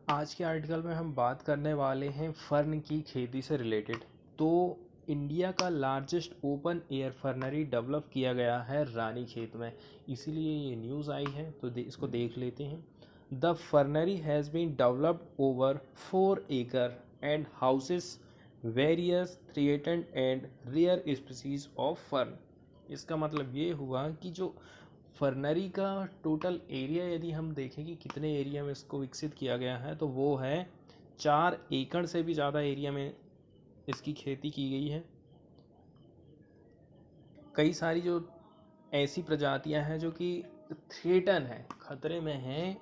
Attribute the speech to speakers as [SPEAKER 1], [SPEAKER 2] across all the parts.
[SPEAKER 1] आज के आर्टिकल में हम बात करने वाले हैं फर्न की खेती से रिलेटेड। तो इंडिया का लार्जेस्ट ओपन एयर फर्नरी डेवलप किया गया है रानीखेत में, इसीलिए ये न्यूज़ आई है। तो इसको देख लेते हैं। The fernery has been developed over 4 acre and houses various threatened and rare species of fern. इसका मतलब ये हुआ कि जो फर्नरी का टोटल एरिया यदि हम देखें कि कितने एरिया में इसको विकसित किया गया है, तो वो है 4 एकड़ से भी ज़्यादा एरिया में इसकी खेती की गई है। कई सारी जो ऐसी प्रजातियां हैं जो कि थ्रेटन है, खतरे में हैं,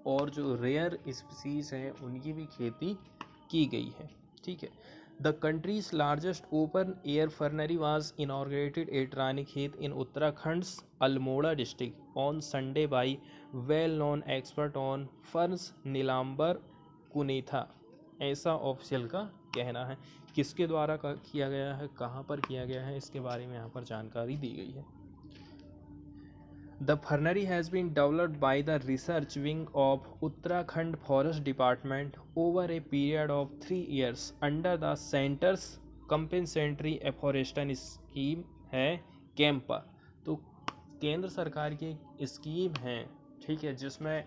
[SPEAKER 1] और जो रेयर स्पीसीज हैं उनकी भी खेती की गई है। ठीक है। The country's largest open air fernery was inaugurated at Ranikhet in उत्तराखंड्स Almora district on Sunday by well known expert on ferns Neelambar Kunetha. ऐसा ऑफिशियल का कहना है। किसके द्वारा किया गया है, कहाँ पर किया गया है, इसके बारे में यहाँ पर जानकारी दी गई है। The fernery has been developed by the research wing of Uttarakhand Forest Department over a period of 3 years under the Center's Compensatory Afforestation Scheme है कैंपा। तो केंद्र सरकार की एक स्कीम है, ठीक है, जिसमें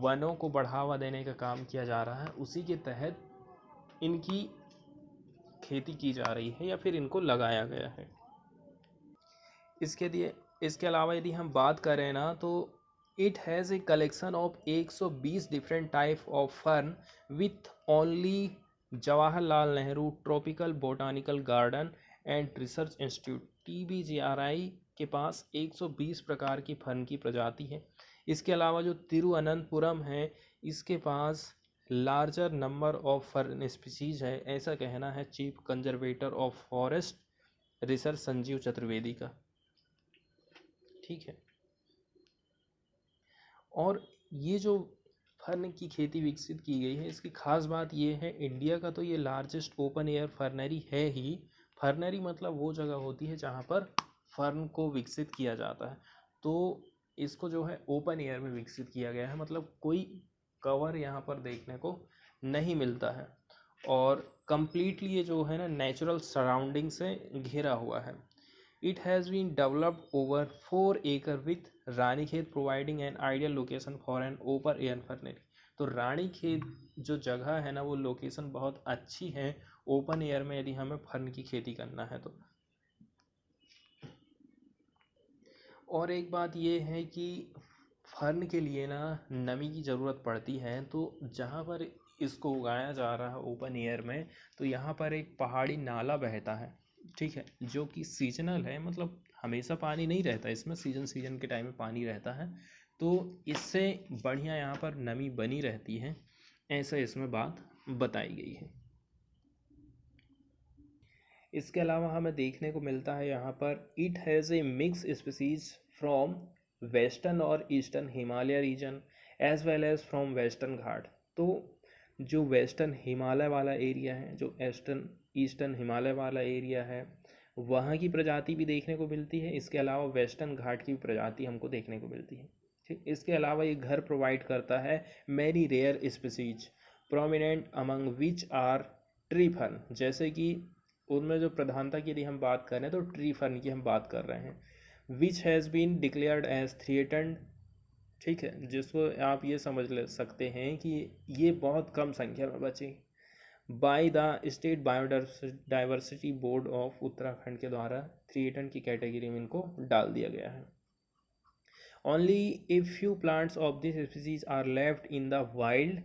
[SPEAKER 1] वनों को बढ़ावा देने का काम किया जा रहा है। उसी के तहत इनकी खेती की जा रही है या फिर इनको लगाया गया है। इसके अलावा यदि हम बात करें ना, तो it has a collection of 120 different type of fern with only Jawaharlal Nehru tropical botanical garden and research institute TBGRI के पास 120 प्रकार की फर्न की प्रजाति है। इसके अलावा जो तिरुअनंतपुरम है, इसके पास larger number of fern species है, ऐसा कहना है chief conservator of forest research Sanjiv Chaturvedi का। ठीक है। और ये जो फर्न की खेती विकसित की गई है, इसकी खास बात ये है, इंडिया का तो ये लार्जेस्ट ओपन एयर फर्नरी है ही। फर्नरी मतलब वो जगह होती है जहाँ पर फर्न को विकसित किया जाता है। तो इसको जो है ओपन एयर में विकसित किया गया है, मतलब कोई कवर यहाँ पर देखने को नहीं मिलता है, और कंप्लीटली ये जो है ना नेचुरल सराउंडिंग से घिरा हुआ है। It has been developed over 4 acre with Ranikhet providing an ideal location for an open air furnery। तो रानीखेत जो जगह है ना, वो लोकेशन बहुत अच्छी है ओपन एयर में यदि हमें फर्न की खेती करना है तो। और एक बात ये है कि फर्न के लिए ना नमी की ज़रूरत पड़ती है। तो जहाँ पर इसको उगाया जा रहा है ओपन एयर में, तो यहाँ पर एक पहाड़ी नाला बहता है, ठीक है, जो कि सीजनल है, मतलब हमेशा पानी नहीं रहता इसमें, सीजन के टाइम में पानी रहता है। तो इससे बढ़िया यहाँ पर नमी बनी रहती है, ऐसा इसमें बात बताई गई है। इसके अलावा हमें देखने को मिलता है यहाँ पर it has a mix species from western और eastern Himalaya region as well as from western Ghat. तो जो वेस्टर्न हिमालय वाला एरिया है, जो ईस्टर्न हिमालय वाला एरिया है, वहाँ की प्रजाति भी देखने को मिलती है। इसके अलावा वेस्टर्न घाट की प्रजाति हमको देखने को मिलती है। ठीक, इसके अलावा ये घर प्रोवाइड करता है many rare species prominent among which are tree fern. जैसे कि उनमें जो प्रधानता की यदि हम बात करें तो ट्री फर्न की हम बात कर रहे हैं। Which has been declared as threatened. ठीक है, जिसको आप ये समझ ले सकते हैं कि ये बहुत कम संख्या में बचे by the state biodiversity board of Uttarakhand के द्वारा थ्रेटन की कैटेगरी में इनको डाल दिया गया है। Only a few plants of this species are left in the wild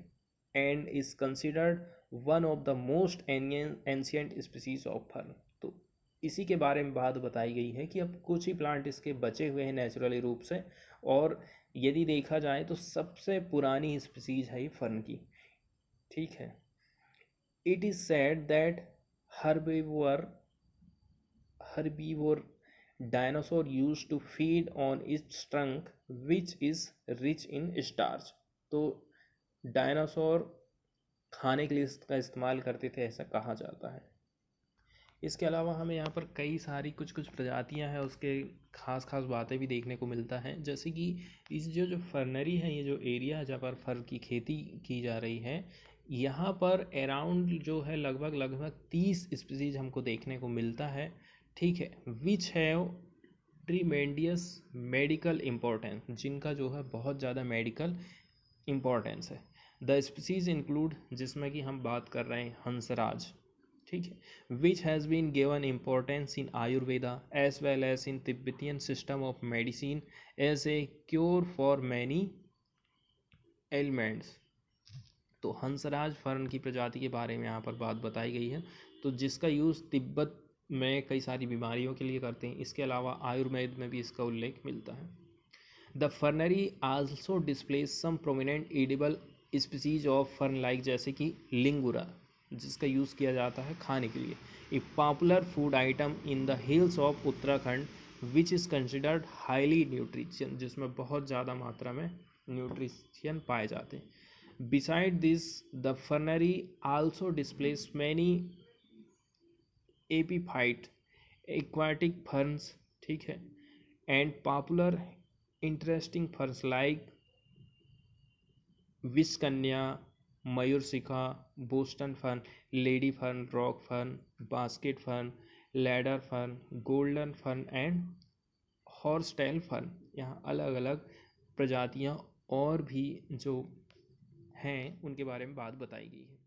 [SPEAKER 1] and is considered one of the most ancient species of fern. तो इसी के बारे में बात बताई गई है कि अब कुछ ही प्लांट इसके बचे हुए हैं नेचुरली रूप से, और यदि देखा जाए तो सबसे पुरानी स्पीसीज है ये फर्न की। ठीक है। It is said that herbivore herbivore dinosaur used to feed on its trunk which is rich in starch। तो डायनासोर खाने के लिए इसका इस्तेमाल करते थे, ऐसा कहा जाता है। इसके अलावा हमें यहाँ पर कई सारी कुछ कुछ प्रजातियाँ हैं, उसके खास खास बातें भी देखने को मिलता है। जैसे कि इस जो फर्नरी है, ये जो एरिया है जहाँ पर फर की खेती की जा रही है, यहाँ पर अराउंड जो है लगभग लगभग 30 स्पीसीज हमको देखने को मिलता है। ठीक है, विच हैव ट्रीमेंडियस मेडिकल इम्पोर्टेंस, जिनका जो है बहुत ज़्यादा मेडिकल इम्पोर्टेंस है। द स्पीसीज इंक्लूड, जिसमें कि हम बात कर रहे हैं हंसराज, ठीक है, which has been given importance in Ayurveda as well as in Tibetan system of medicine as a cure for many elements. तो हंसराज फर्न की प्रजाति के बारे में यहाँ पर बात बताई गई है, तो जिसका यूज़ तिब्बत में कई सारी बीमारियों के लिए करते हैं। इसके अलावा आयुर्वेद में भी इसका उल्लेख मिलता है। The fernery also displays some prominent edible species of fern like, जैसे कि लिंगुरा, जिसका यूज़ किया जाता है खाने के लिए। ए popular food item in the hills of Uttarakhand which is considered highly nutrition, जिसमें बहुत ज़्यादा मात्रा में न्यूट्रिशन पाए जाते हैं। Beside this, the fernery also displays many epiphyte aquatic ferns, ठीक है, and popular interesting ferns like विस्कन्या, मयूरशिखा, Boston fern, lady fern, rock fern, basket fern, ladder fern, golden fern and horsetail fern. यहाँ अलग अलग प्रजातियाँ और भी जो हैं उनके बारे में बात बताई गई है।